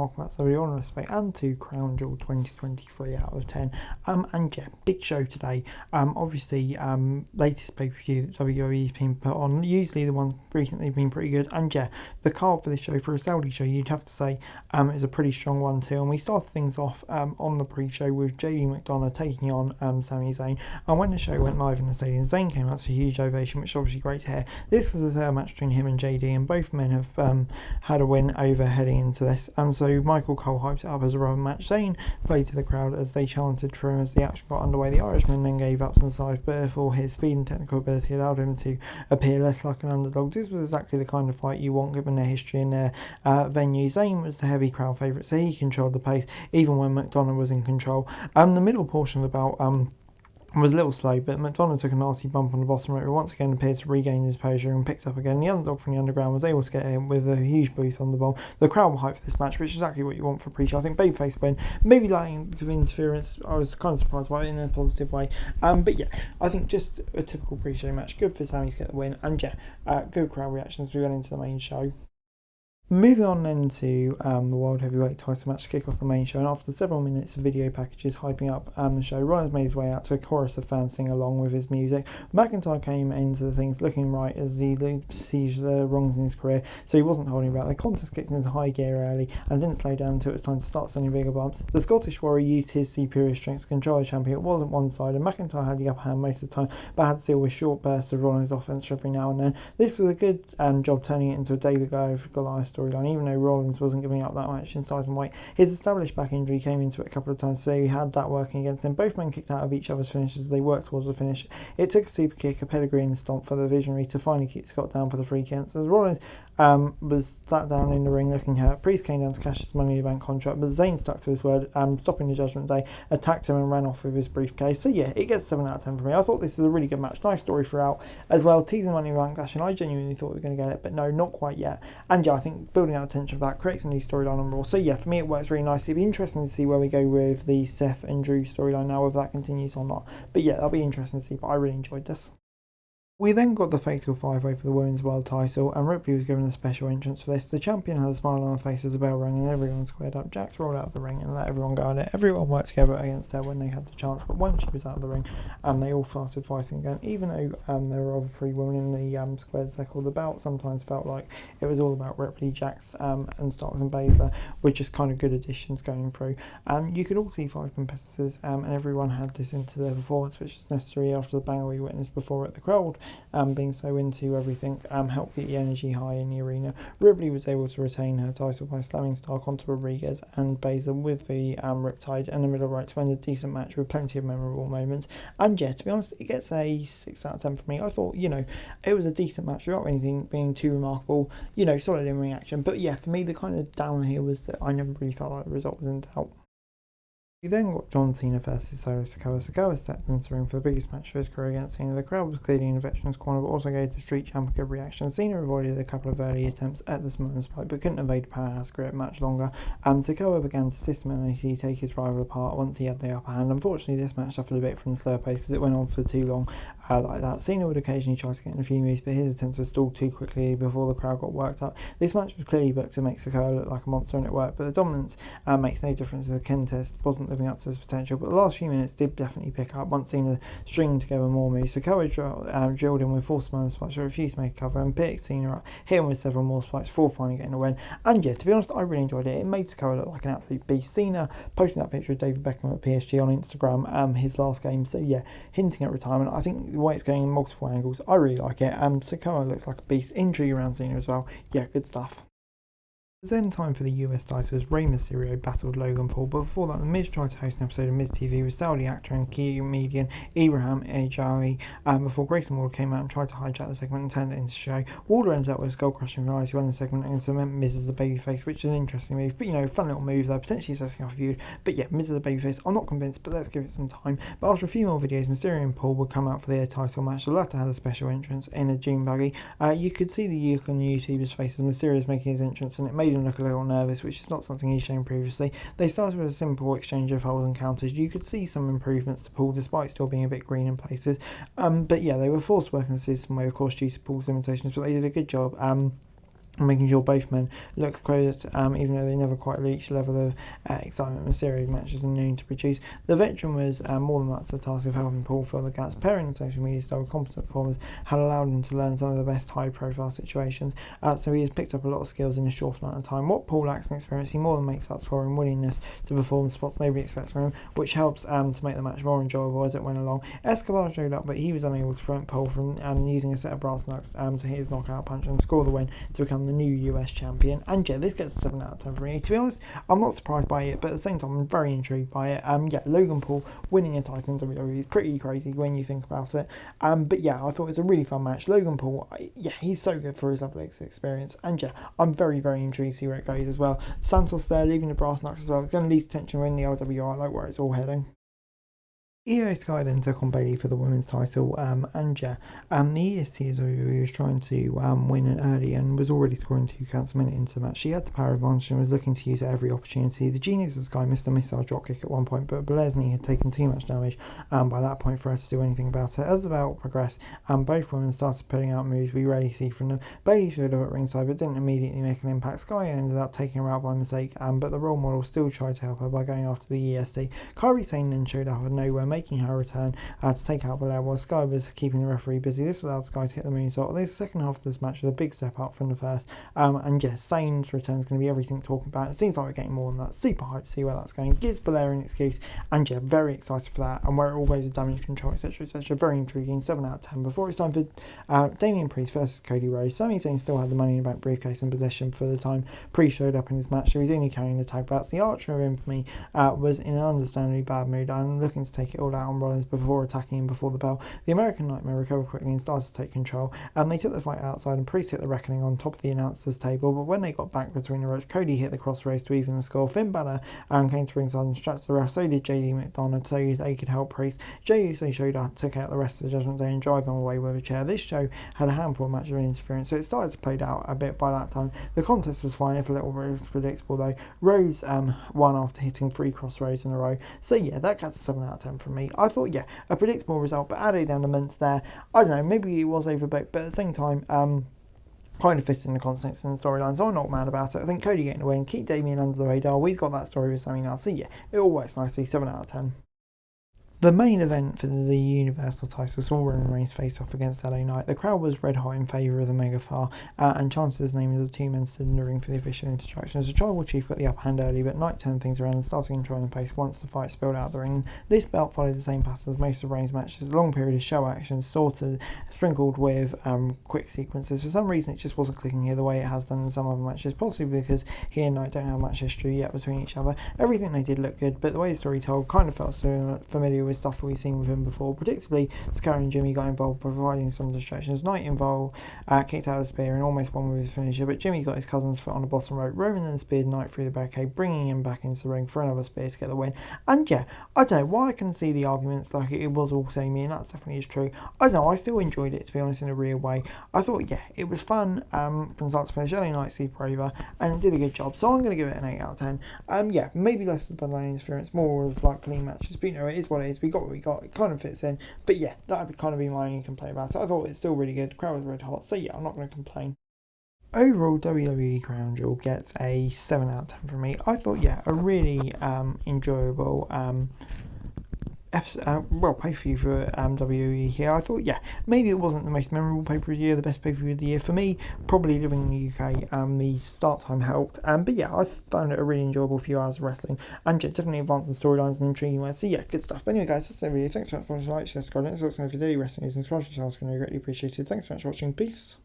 welcome back to the Honour Respect and to Crown Jewel 2023 out of 10. And yeah, big show today. Obviously, latest pay-per-view that WWE's been put on. Usually the ones recently have been pretty good. And yeah, the card for this show, for a Saudi show, you'd have to say is a pretty strong one too. And we started things off on the pre-show with McDon taking on Sami Zayn. And when the show went live in the stadium, Zayn came out to a huge ovation, which is obviously great to hear. This was the third match between him and JD, and both men have had a win over heading into this. So Michael Cole hyped it up as a rubber match. Zayn played to the crowd as they chanted for him as the action got underway. The Irishman then gave up some size, but for his speed and technical ability allowed him to appear less like an underdog. This was exactly the kind of fight you want given their history and their venue. Zayn was the heavy crowd favourite, so he controlled the pace even when McDon was in control. The middle portion of the bout was a little slow, but McDon took a nasty bump on the bottom rope, once again appeared to regain his posture and picked up again. The underdog from the underground was able to get in with a huge booth on the bomb. The crowd were hyped for this match, which is exactly what you want for a pre-show. I think babyface win, maybe lacking of interference. I was kind of surprised by it in a positive way. But yeah, I think just a typical pre-show match. Good for Sami to get the win, and yeah, good crowd reactions as we went into the main show. Moving on then to the World Heavyweight title match to kick off the main show, and after several minutes of video packages hyping up the show, Rollins made his way out to a chorus of fans sing along with his music. McIntyre came into the things looking right as he perceived the wrongs in his career, so he wasn't holding back. The contest kicked into high gear early and didn't slow down until it was time to start sending bigger bumps. The Scottish Warrior used his superior strength to control the champion. It wasn't one-sided. McIntyre had the upper hand most of the time, but had to deal with short bursts of Rollins' offense every now and then. This was a good job turning it into a David Goliath storyline, even though Rollins wasn't giving up that much in size and weight. His established back injury came into it a couple of times, so he had that working against him. Both men kicked out of each other's finishes as they worked towards the finish. It took a super kick, a pedigree and a stomp for the Visionary to finally keep Scott down for the 3 counts. As Rollins was sat down in the ring looking hurt, Priest came down to cash his Money in the Bank contract, but Zayn stuck to his word, stopping the Judgment Day, attacked him and ran off with his briefcase. So yeah, it gets 7 out of 10 for me. I thought this was a really good match, nice story throughout as well, teasing Money in the Bank cash, and I genuinely thought we were going to get it, but no, not quite yet. And yeah, I think building out attention for that creates a new storyline on Raw. So yeah, for me it works really nicely. It'll be interesting to see where we go with the Seth and Drew storyline now, whether that continues or not. But yeah, that'll be interesting to see, but I really enjoyed this. We then got the Fatal 5-Way for the Women's World title, and Ripley was given a special entrance for this. The champion had a smile on her face as the bell rang and everyone squared up. Jax rolled out of the ring and let everyone go at it. Everyone worked together against her when they had the chance, but once she was out of the ring, they all started fighting again. Even though there were other 3 women in the squares they called the bout, sometimes felt like it was all about Ripley, Jax, and Starks and Bayley, with just kind of good additions going through. You could all see 5 competitors, and everyone had this into their performance, which was necessary after the banger we witnessed before at the crowd. Being so into everything helped keep the energy high in the arena. Ripley was able to retain her title by slamming Stark onto Rodriguez and Baszler with the Riptide and the middle right to end a decent match with plenty of memorable moments. And yeah, to be honest, it gets a 6 out of 10 for me. I thought, it was a decent match without anything being too remarkable, solid in-ring action. But yeah, for me, the kind of down here was that I never really felt like the result was in doubt. We then got John Cena versus Sikoa. Sikoa stepped into the ring for the biggest match of his career against Cena. The crowd was clearly in the veteran's corner, but also gave the Street Champ a good reaction. Cena avoided a couple of early attempts at the Smothering Spike, but couldn't evade the powerhouse grip much longer. Sikoa began to systematically take his rival apart once he had the upper hand. Unfortunately, this match suffered a bit from the slow pace because it went on for too long like that. Cena would occasionally try to get in a few moves, but his attempts were stalled too quickly before the crowd got worked up. This match was clearly booked to make Sikoa look like a monster, and it worked, but the dominance makes no difference as the contest wasn't living up to his potential. But the last few minutes did definitely pick up once Cena stringed together more moves. Sikoa drilled in with 4 smaller spikes, but refused to make a cover and picked Cena up, hit him with several more spikes before finally getting a win. And yeah, to be honest, I really enjoyed it. It made Sikoa look like an absolute beast. Cena posting that picture of David Beckham at PSG on Instagram, his last game, so yeah, hinting at retirement. I think the way it's going in multiple angles, I really like it. Sikoa looks like a beast. Intrigue around Cena as well. Yeah, good stuff. It was then time for the US title as Rey Mysterio battled Logan Paul, but before that, The Miz tried to host an episode of Miz TV with Saudi actor and comedian Ibrahim Ajayi before Grayson Waller came out and tried to hijack the segment and turn it into a show. Waller ended up with a skull-crushing finale to win the segment and cement Miz as a babyface, which is an interesting move, but fun little move there, potentially setting off a feud. But yeah, Miz as a babyface, I'm not convinced, but let's give it some time. But after a few more videos, Mysterio and Paul would come out for their title match. The latter had a special entrance in a June buggy. You could see the look on YouTuber's face as Mysterio was making his entrance, and it made him look a little nervous, which is not something he's shown previously. They started with a simple exchange of holds and counters. You could see some improvements to Paul despite still being a bit green in places. But yeah, they were forced to work in a system way, of course, due to Paul's limitations, but they did a good job. making sure both men look great, even though they never quite reached the level of excitement and series matches are known to produce. The veteran was more than up to the task of helping Paul fill the gaps. Pairing the social media star with competent performers had allowed him to learn some of the best high-profile situations, so he has picked up a lot of skills in a short amount of time. What Paul lacks in experience, he more than makes up for in willingness to perform spots nobody expects from him, which helps to make the match more enjoyable as it went along. Escobar showed up, but he was unable to prevent Paul from using a set of brass knucks to hit his knockout punch and score the win to become the new US champion. And yeah, this gets a 7 out of 10 for me. To be honest, I'm not surprised by it, but at the same time, I'm very intrigued by it. Logan Paul winning a title in WWE is pretty crazy when you think about it. But yeah, I thought it was a really fun match. Logan Paul, he's so good for his athletics experience. And yeah, I'm very, very intrigued to see where it goes as well. Santos there, leaving the brass knucks as well. It's going to lead to tension in the LWR. I like where it's all heading. Io Sky then took on Bayley for the women's title, the EST of WWE was trying to win it early and was already scoring 2 counts a minute into the match. She had the power advantage and was looking to use it every opportunity. The genius of Sky missed a missile dropkick at one point, but Belair's knee had taken too much damage by that point for her to do anything about it. As the bout progressed, both women started putting out moves we rarely see from them. Bayley showed up at ringside but didn't immediately make an impact. Sky ended up taking her out by mistake, but the role model still tried to help her by going after the EST. Kairi Sane then showed up out of nowhere, making her return to take out Belair while Sky was keeping the referee busy. This allowed Sky to hit the moonsault. The second half of this match was a big step up from the first. Sane's return is going to be everything to talk about. It seems like we're getting more than that. Super hyped to see where that's going. Gives Belair an excuse. And yeah, very excited for that. And where it all goes with damage control, etc., etc. Very intriguing. 7 out of 10. Before it's time for Damian Priest versus Cody Rhodes. Sami Zayn still had the Money in the Bank briefcase in possession for the time Priest showed up in this match, so he's only carrying the tag belts. The Archer of Infamy was in an understandably bad mood and looking to take it all out on Rollins before attacking him before the bell. The American Nightmare recovered quickly and started to take control, and they took the fight outside and Priest hit the reckoning on top of the announcers table, but when they got back between the ropes, Cody hit the crossroads to even the score. Finn Balor came to ringside and stretched the ref, so did JD McDon, so they could help Priest. Jey Uso showed up, took out the rest of the Judgment Day and drive them away with a chair. This show had a handful of matches of interference, so it started to play out a bit by that time. The contest was fine, if a little bit predictable though. Rhodes won after hitting 3 crossroads in a row, so yeah, that gets a 7 out of 10 from me. I thought, a predictable result, but added elements there. I don't know, maybe it was overbooked, but at the same time, kind of fits in the context and the storyline, so I'm not mad about it. I think Cody getting away and keep Damian under the radar. We've got that story with Sami now, so yeah, it all works nicely. 7 out of 10. The main event for the Universal title saw Roman Reigns face off against LA Knight. The crowd was red hot in favour of the Megafar, and chanted his name as the 2 men stood in the ring for the official instructions. The Tribal Chief got the upper hand early, but Knight turned things around and started controlling the pace once the fight spilled out the ring. This bout followed the same pattern as most of Reigns' matches, a long period of show action, sprinkled with quick sequences. For some reason, it just wasn't clicking here the way it has done in some other matches, possibly because he and Knight don't have much history yet between each other. Everything they did looked good, but the way the story told kind of felt so familiar with stuff we've seen with him before. Predictably, Scar and Jimmy got involved, providing some distractions. Knight involved kicked out a spear and almost won with his finisher, but Jimmy got his cousin's foot on the bottom rope. Roman then speared Knight through the barricade, bringing him back into the ring for another spear to get the win. And yeah, I don't know why I can see the arguments like it was all Sami, and that definitely is true. I don't know, I still enjoyed it, to be honest, in a real way. I thought, it was fun from start to finish. LA Knight super over and it did a good job, so I'm going to give it an 8 out of 10. Maybe less of the Bloodline interference, more of like clean matches, but it is what it is. We got what we got. It kind of fits in, but that would kind of be my only complaint about it. I thought it's still really good. The crowd was red hot, so I'm not going to complain. Overall, WWE Crown Jewel gets a 7 out of 10 from me. I thought, a really enjoyable pay-per-view for WWE here. I thought, maybe it wasn't the most memorable pay-per-view of the year, the best pay-per-view of the year for me. Probably living in the UK, the start time helped. But I found it a really enjoyable few hours of wrestling, and definitely advanced the storylines and intriguing ways. So good stuff. But anyway, guys, that's the video. Thanks so much for watching. Like, share, subscribe, and subscribe for daily wrestling news and subscribe to the channel. It's going to be greatly appreciated. Thanks so much for watching. Peace.